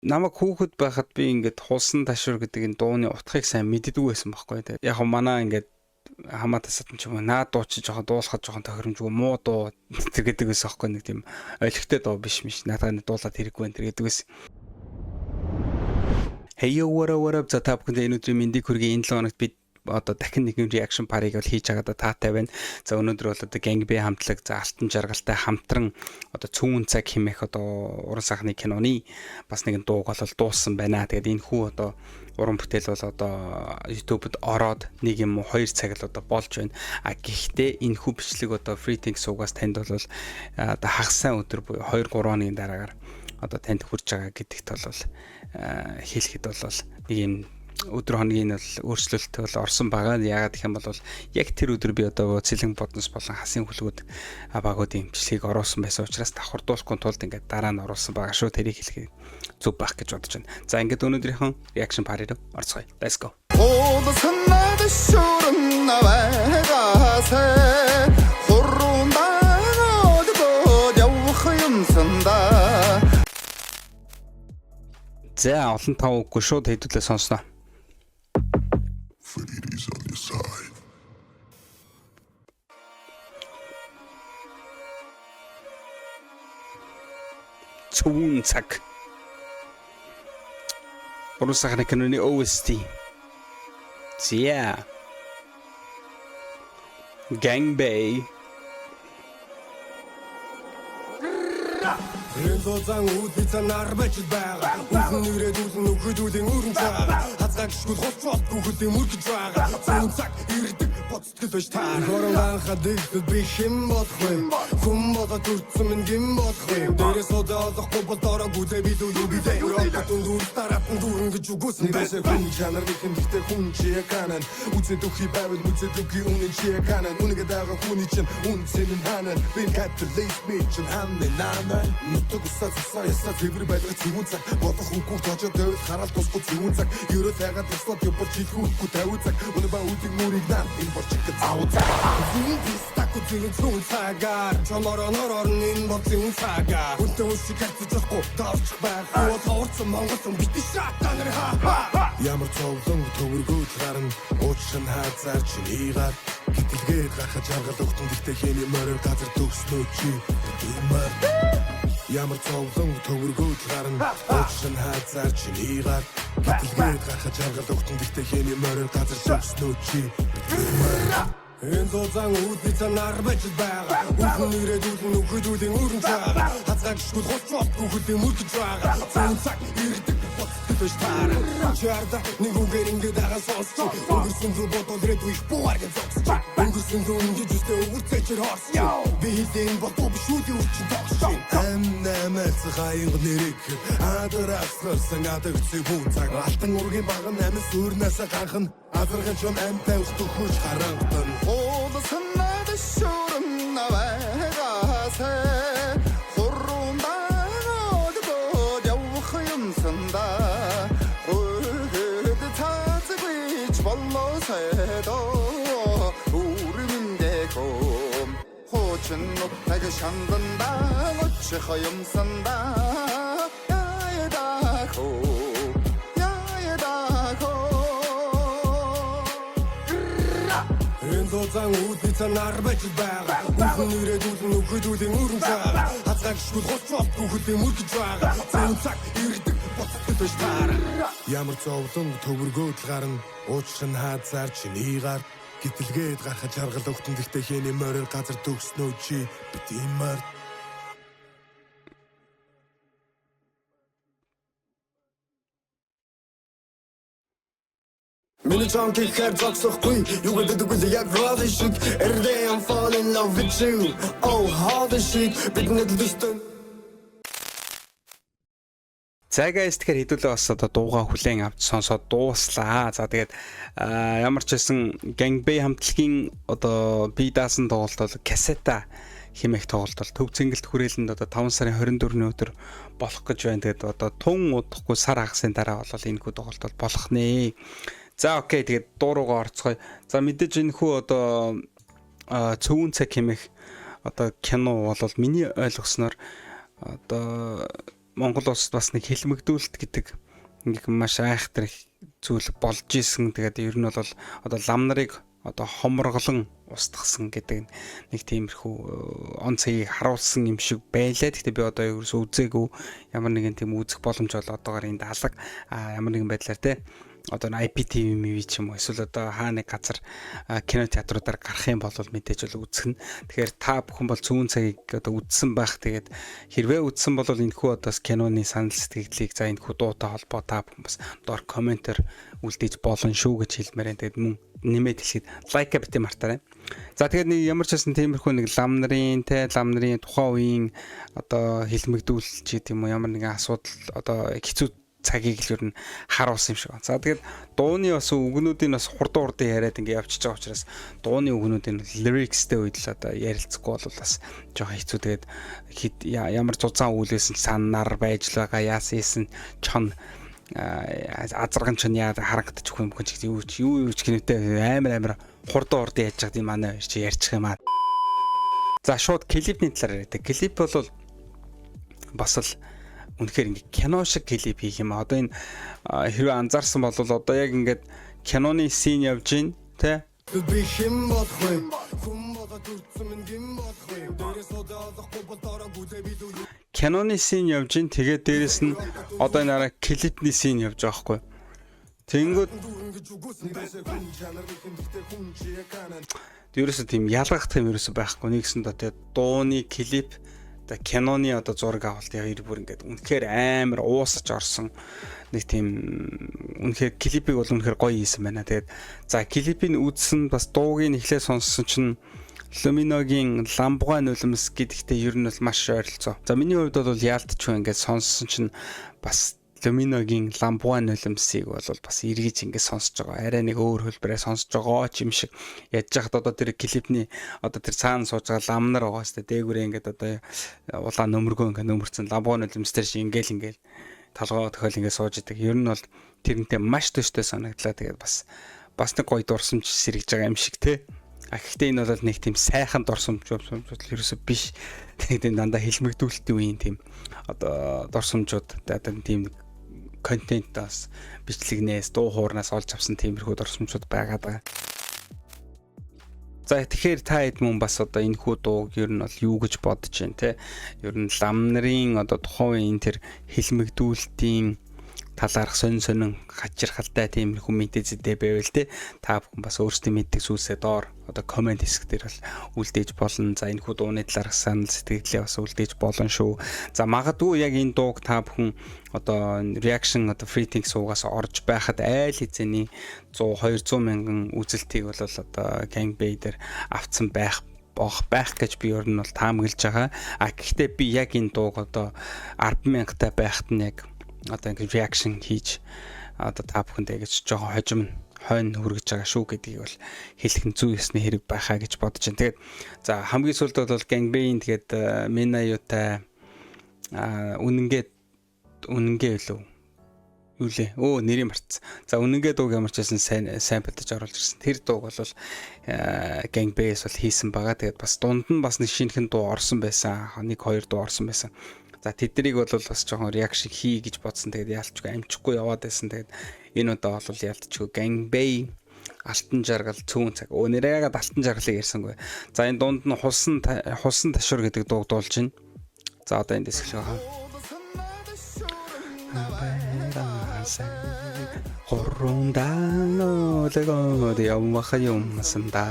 намайг хүүхэд байхад би ингээд хулсан ташуур гэдэг энэ дууны утгыг сайн мэддэггүй байсан байхгүй тий. Яг манаа ингээд хамаатасад ч юм уу наад дуу чи жоохон дуулахад жоохон тохиромжгүй муу дуу тэр гэдэг байсан байхгүй нэг тийм ойлгохтой дуу биш надад дуулаад хэрэггүй энэ гэдэг байсан. Hey yo what up за та бүхэнд энэ өдрийн мэндийг хүргэе. Энэ 7 хоногт бид одоо дахин нэгэн reaction париг бол хийж байгаа таатай байна. За өнөөдөр бол одоо Gang B хамтлаг за алтан жаргалтай хамтран одоо цөөн цаг хэмээх одоо уран сайхны киноны бас нэгэн дууг бол дуусан байна. Тэгээд энэ хүү одоо уран бүтээл бол одоо YouTube-д ороод 1 юм уу 2 цаг л одоо болж байна. А гэхдээ энэ хүү бичлэг одоо FreeThink суугаас танд бол одоо хагасаа өдөр буюу 2-3 хоногийн дараагаар одоо танд хүрч байгаа гэдэгт бол хэлэхэд бол нэг юм өдөр хоногийн бол өөрчлөлт бол орсон байгаа. Яагаад гэх юм бол яг тэр өдөр би одоо цэлэн боднос болон хасын хөлгүүд багуудын бичлэгийг оруулсан байсан учраас давхардуулахгүй тулд ингээд дараа нь оруулсан байгаа шүү. Тэрийг хэлэх зүг байх гэж бодож байна. За ингээд өнөөдрийнхөө reaction party руу орцгоё. Let's go. За олон тав үгүй шууд хэдүүлээ сонсноо. Freddy's on your side. Цөөн цаг. Уран сайхны киноны OST. Зя. Gang B. Зан үүдний цанаар байж байгаа. Үхэн ирээд үлэн нөхөдүүдийн өрн цаагаа. Хацгаа гიშгүүл хоцроод бүхэдийн мөргөж байгаа. Зүүн цаг ирдэг боцтгэл байж таа. Хорон хадэгдэд би хэм болох вэ? Хүм болоод үрцэн минь гин болох вэ? Дээрээс одоолохгүй бол дороо гүзээ би дүү би дэ. Өрөөд дүр таратан дүрэн гэж үгүйсэн байсан. Хүн чанар бихэн битээ хүн чи янан. Үзэд үхий байвал үзэд үхий үнэн чи янан. Үнэгээ дагаа хүний чинь үнэн минь ханан. Би catalyst би чинь ханан наа. Саясаа зэвэр байдаг цэвүүн цаг бодох үгүй тожоод байвал хараад тусгүй цэвүүн цаг ерөө тайгаад туслаад явбар чилхүүхгүй 50 цаг өнөө ба үдиг мөрийг наа энэ борчиг заав цаг зүүн стак үзэн цэвүүн цагаар чамороо энэ боцын цагаа үнтэй үсиг хацчихгүй тавч байх уу тоорсон Монгол битэн шатаа нэр хаа ямар цовлон төвөргөж гарна уучран хазар чинийгаар гитэлгээд гахаж аргал өгтөн дэхтэй хэний морь газар төгснөө чи имэр ямар цовлон төвөргөж гарна уучран хазар чинийгаар гитэлгээд гахаж аргал өгтөн дэхтэй хэний морь газар төгснөө чи имэр энэ зузаан үүдний цанаар байж байгаа. Үхэн ирээд үлэн нөхөдүүдийн өрн цаагаа. Хацгаа гიშгүүл хоцроод бүхэдийн мөргөж байгаа. Зүүн цаг ирдэг боцтгэл байж таа. Чарда нэг үгээр ингээд агаа сонсч. Өнгөрсөн зүү бодол ирээд их буугаар гэж зогсч. Өнгөрсөн зүү ингэж үстэй өвөрцөж хорсч. Би хэлэн бодоо биш үүдийн үрчин тогш. Амнамаас хаяг нэрэг адраасгсан адагцыг хүн цаг. Алтан ургийн баган амин сүрнээс ганхан. Азарган чон амтай устгүй хүч харанган. Олсон надад шуурн наваагасаа хуруундаа дод явах юмсанда хөөд цаацгийч боллосэдо үрмэндэком хочин нутаг шандандаа очих юмсанда яедако зан үүдний цанаар байж байгаа. Үхэн ирээд үлэн нөхөдүүдийн өрн цаагаа. Хацгаа гიშгүүл хоцроод бүхэдийн мөргөж байгаа. Зүүн цаг ирдэг боцтгэл байж таа. Ямар зовлон төвөргөөд гарна уучран хазар чинийгаар гитэлгээд гарахаж аргал өгтөн дэхтэй хэний морь газар төгснөө чи бит имэр Миний чанг ихэр зогсохгүй юу гэдэг үгүй яг roll shit every day I'm falling in love with you oh how the shit биднэд листэн Цагаас тэгэхээр хэдүүлээ бас одоо дуугаа хүлээн авч сонсоод дууслаа. За тэгээд ямар ч байсан Gang B хамтлагийн одоо би даасан тоглолт бол касета хэмээх тоглолт бол төв цэнгэлт хүрээлэнд одоо 5 сарын 24-ний өдөр болох гэж байна. Тэгээд одоо тун удахгүй сар хагасын дараа бол энэ хүү тоглолт бол болох нэ. За окей тэгээд дуу руугаа орцгоё. За мэдээж энэ хүү одоо цөөн цаг хэмээх одоо кино бол миний ойлгосноор одоо Монгол улсад бас нэг хэлмэгдүүлэлт гэдэг нэг маш айхтар зүйл болж исэн. Тэгээд ер нь бол одоо лам нарыг одоо хоморголон устгасан гэдэг нэг тиймэрхүү он цагийг харуулсан юм шиг байлаа. Гэхдээ би одоо ерөөсөө үзээгүй, ямар нэгэн тийм үзэх боломж бол одоогоор энэ даалга ямар нэгэн байдлаар те одоо IPTV MV ч юм уу эсвэл одоо хаа нэг газар кино театруудаар гарах юм бол мэдээж бол үзэх нь. Тэгэхээр та бүхэн бол зүүн цагийг одоо үзсэн байх. Тэгээд хэрвээ үзсэн бол энэхүү одоо киноны санал сэтгэлдлийг за энэхүү дуутай холбоо та бүхэн бас доор комментээр үлдээж болно шүү гэж хэлмээр. Тэгээд мөн нэмээд хэлэхэд лайк битээ мартаарай. За тэгээд нэг ямар ч байсан тиймэрхүү нэг лам нарын тухайн үеийн одоо хэлмэгдүүлэлт ч гэдэг юм уу ямар нэгэн асуудал одоо хэцүү цагийг л ер нь харуулсан юм шиг байна. За тэгээд дууны бас үгнүүдийн бас хурдан яриад ингэ явчихж байгаа учраас дууны үгнүүдийн lyricsтэй үед л одоо ярилцахгүй бол бас жоохон хэцүү. Тэгээд ямар зузаан үйлсэн санаар байж л байгаа яасан чон азарган чон яа харагдчих юм хүн ч юу ч гинэтэй амар хурдан яаж байгаа юм манай чи ярьчих юм аа. За шууд клипний талаар яриад. Клип бол бас л үнэхээр ингээ кино шиг клип хийх юм. Одоо энэ хэрвээ анзаарсан бол одоо яг ингээд киноны син явж гин тэ би хэм болох юм. Хүм болоод үрдсэн минь гин болох юм. Дээрээс удааахгүй бол дараа бүзээ бид үү. Киноны син явж гин тэгээд дээрээс нь одоо энэ арай клипний син явж байгаа хгүй. Тэнгүүд ерөөсөө тийм ялгах юм ерөөсөө байхгүй. Нэгсэн доо тэгээд дууны клип киноны одоо зураг авалт хоёр бүр ингээд үнэхээр амар уусаж орсон нэг тийм үнэхээр клипийг бол үнэхээр гоё хийсэн байна. Тэгээд за клипийг үзсэн бас дуугийн эхлээ сонссон чинь Luminoгийн ламбугай нулимс гэдэгтээ ер нь бол маш ойролцоо. За миний хувьд бол яалтчгүй ингээд сонссон чинь бас Luminoгийн ламбугай нулимсыг бол бас эргэж ингээд сонсож байгаа. Арай нэг өөр хөлбөрөөр сонсож байгаа ч юм шиг ядж хахад одоо тэр клипний одоо тэр цаана сууж байгаа лам нар байгаа сте дээгүүрээ ингээд одоо улаан нөмөргөө ингээд нөмөрцөн ламбугай нулимс тэр шиг ингээл толгоо тохиол ингээд сууж идэг. Ер нь бол тэрнтэй маш төстэй санагдлаа. Тэгээд бас нэг гоё дурсамж сэргэж байгаа юм шиг те. Гэхдээ энэ бол нэг тийм сайхан дурсамж ерөөсөө биш. Тэгээд дандаа хэлмэгдүүлэлтийн үеийн тийм одоо дурсамжууд одоо тийм контентаас бичлэгнээс дуу хуурнаас олж авсан тиймэрхүү дурсамжууд байгаа. За тэгэхээр та хэд мөн бас одоо энэ хүү дууг ер нь бол юу гэж бодож байна те. Ер нь лам нарын одоо тухайн энэ тэр хэлмэгдүүлэлтийн талаарх сонин хачирхалтай тиймэрхүү мэдээзэдээ байвал те. Та бүхэн бас өөрсдийн мэддэг зүйлсээ доор одоо комент хэсэг дээр бол үлдээж болно. За энэ хүү дууны талаарх санал сэтгэлдээ бас үлдээж болно шүү. За магадгүй яг энэ дууг та бүхэн одоо reaction одоо freeting суугаас орж байхад айл хэзээний 100-200 мянган үзэлтийг бол одоо Gangbei дээр авцсан байх гэж би ер нь бол таамаглаж байгаа. Гэхдээ би яг энэ дууг одоо 100000 та байхад нь яг одоо ингэ reaction хийж одоо та бүхэндээ гэж жоохон хожим хойно хүргэж байгаа шүү гэдгийг бол хэлэх нь зүй ёсны хэрэг байхаа гэж бодож байна. Тэгээд за хамгийн сүүлд бол Gangbei тэгээд Mina юутай үнэнгээ үлээ. Юу лээ? Нэрийг мартсан. За үнэнгээ дууг ямар ч байсан сайн бодож оруулж ирсэн. Тэр дууг бол Gangbei-с бол хийсэн байгаа. Тэгээд бас дунд нь бас нэг шинэхэн дуу орсон байсан. 1-2 дуу орсон байсан. За тэднийг бол бас жоохон реакшн хий гэж бодсон. Тэгээд яалтчгүй амжихгүй яваад байсан. Тэгээд энэ удаа бол яалтчгүй Gangbei алтан жаргал цөөн цаг. Нэрээ ягаад алтан жаргалыг ярьсангүй. За энэ дунд нь хусан ташуур гэдэг дуу дуулж байна. За одоо эндээс эхлэх байгаа. Хорундаано лэгод явах юмсанда.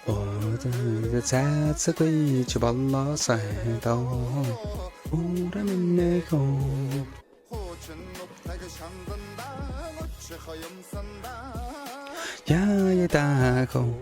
Өөдөө цацгүй ч боллоосай доо. 우라민내고 야야다고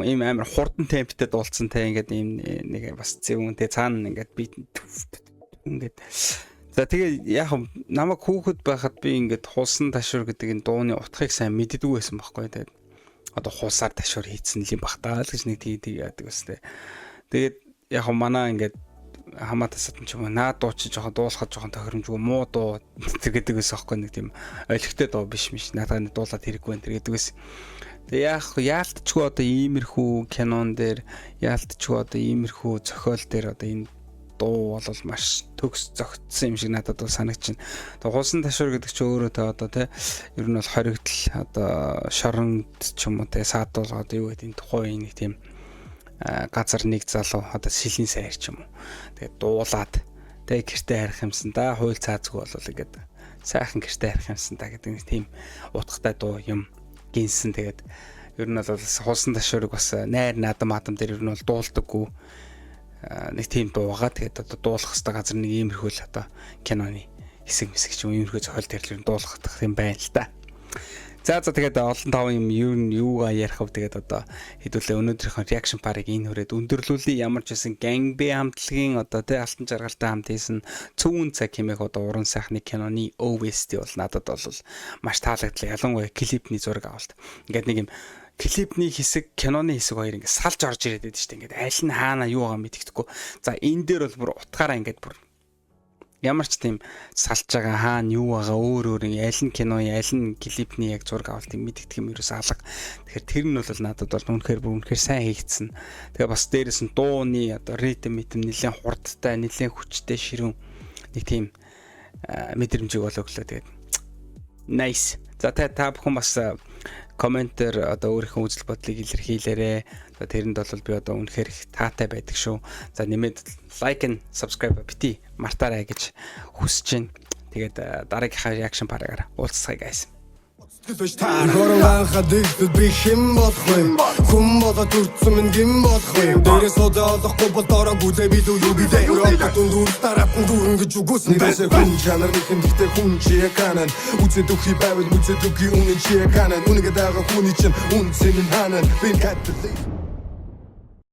ийм амар хурдан темптэй дуулсан те ингээд ийм нэг бас зөвөнтэй цаана ингээд би ингээд за тэгээ яг намайг хүүхэд байхад би ингээд хулсан ташуур гэдэг энэ дууны утгыг сайн мэддэггүй байсан байхгүй тэгээд одоо хулсаар ташуур хийцэн л юм бахтаа л гэж нэг тийг яадаг бас тэ. Тэгээд яг манай ингээд хамаатай садан ч юм уу наад дуу чи жоохон дуулахад жоохон тохиромжгүй муу дуу гэдэг ус аахгүй нэг тийм олигтой дуу биш надад дуулаад хэрэггүй энэ гэдэг ус. Тэгээ яалтчгүй одоо иймэрхүү кинон дээр яалтчгүй одоо иймэрхүү зохиол дээр одоо энэ дуу бол маш төгс зөгцсөн юм шиг надад бол санагдчихна. Тэгээ хулсан ташуур гэдэг чи өөрөө тэ одоо тэ ер нь бол хоригдл одоо шоронд ч юм уу тэ саадуулгаад юу гэдэг энэ тухайн нэг тийм газар нэг залуу одоо силийн сайр ч юм уу. Тэгээд дуулаад тэгээд гэртээ харих юмсан да хууль цаазгүй болол ингээд сайхан гэртээ харих юмсан да гэдэг нэг тийм утгатай дуу юм гинсэн. Тэгээд ер нь бол хулсан ташуурыг бас найр наадам дээр ер нь бол дуулдаггүй нэг тийм дуу байгаа. Тэгээд одоо дуулах хэвээр газар нэг иймэрхүү л одоо киноны хэсэг ч юм иймэрхүү зохиол төрлөөр дуулах юм байна л та. За тэгээд олон таван юм юугаа ярих вэ тэгээд одоо хэдүүлээ өнөөдрийнхөө reaction парыг энэ хүрээд өндөрлүүлээ. Ямар ч байсан Gangbei хамтлагийн одоо тэ алтан жаргалтай хамт хийсэн цөөн цаг хэмээх одоо уран сайхны киноны OST бол надад бол маш таалагдлаа. Ялангуяа клипний зураг авалт. Ингээд нэг юм клипний хэсэг киноны хэсэг хоёр ингээд салж орж ирээд байдаг шүү дээ. Ингээд аль нь хаана юу байгаа мэддэхгүй. За энэ дээр бол бүр утгаараа ингээд бүр ямар ч тийм салж байгаа хаана юу байгаа өөр аль нь кино аль нь клипний яг зураг авалтыг мэддэг юм ерөөс алга. Тэгэхээр тэр нь бол надад бол үнэхээр сайн хийгдсэн. Тэгээ бас дээрээс нь дууны одоо ритм нэлээд хурдтай нэлээд хүчтэй ширүүн нэг тийм мэдрэмжийг бол өглөө. Тэгээд nice. За та бүхэн бас комментээр одоо өөрийнхөө үзэл бодлыг илэрхийлээрэй. За тэрэнд бол би одоо үнэхээр их таатай байдаг шүү. За нэмээд лайк and subscribe бити мартаарай гэж хүсэж байна. Тэгээд дараагийнхаа reaction парагаар уулзцгаая guys. Хоронганхад дэвтэл би хэм болох вэ? Хүн болоод үрдсэн минь гин болох вэ? Дээрээс одоолохгүй бол дороо гүлээ бид юу бидээ Европ дундуур таратан дүүрэн гэж үгүйсэн байсан хүн чанар нэг хэмжигтэй хүн чи яканан үзэд үхий байвал үзэд үхий үнэн чи яканан үнэгээ даага хүний чинь үнэн сэнэн ханан би каттли